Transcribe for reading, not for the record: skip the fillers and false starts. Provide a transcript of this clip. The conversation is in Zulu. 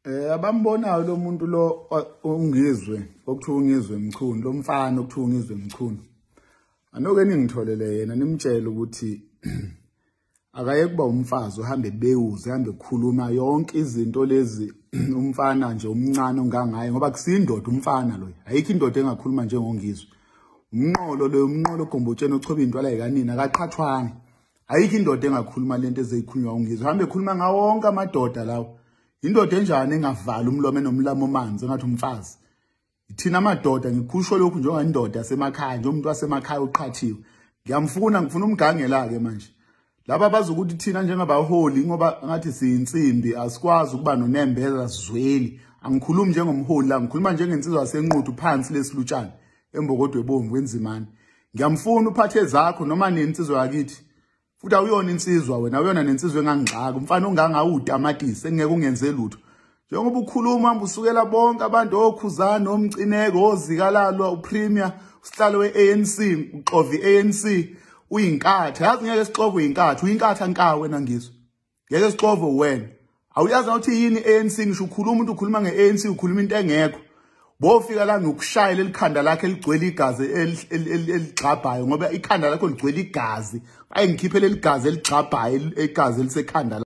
Abambonayo lo muntu lo ungizwe okuthiwa ungizwe Mchunu lo mfana okuthiwa ungizwe Mchunu. Anoke ningitholele yena nimtshela ukuthi akaye kuba umfazi uhambe beyuze uhambe kukhuluma yonke izinto lezi umfana nje umncane ongangaye ngoba kusindoda umfana lo. Ayikho indoda engakhuluma njengomngizwe. Umnqolo ogombotsheni ochoba intwala yikanini akaqhathwanga. Ayikho indoda engakhuluma lento ezeyikhunywa ungizwe. Hambe khuluma ngawo wonke amadoda lawo. Indoda enjani engavala umlomo enomlamo omanzi engathi umfazi. Ithina amadoda ngikhusho lokhu njengoba indoda yasemakhaya nje umuntu wasemakhaya uqhathiwe. Ngifuna umgangela ke manje. Laba bazokuthi thina njengabaholi ngoba ngathi siyinsimbi asikwazi ukuba nonembeza sizweli. Angikhulumi njengomholi la ngikhuluma njengensizwa yasenquthu phansi lesilutshana embokodwe bomvu wenzimani. Ngiyamfuna uphathe zakho noma nensizwa yakithi. Futhi awuyona insizwa wena uyona nensizwe engangixaka umfana ongangawuti amatisi engeke ungenze lutho. Njengoba ukhuluma usukela bonke abantu okhuzani omcineko ozikalalo uPremier usihlalo weANC uxova iANC uyiNkatha yazi ngeke sixove iNkatha uyiNkatha nkawe wena ngizwe. Ngeke sixove wena. Awuyazi ukuthi yini iANC ngisho ukhuluma umuntu ukhuluma ngeANC ukhuluma into engekho. Bofika la ngokushayela elikhanda lakhe eligcwele igazi eligxabhayo ngoba ikhanda lakho ligcwele igazi. Ayengikhiphele igazi eligxabhayo igazi elisekhanda.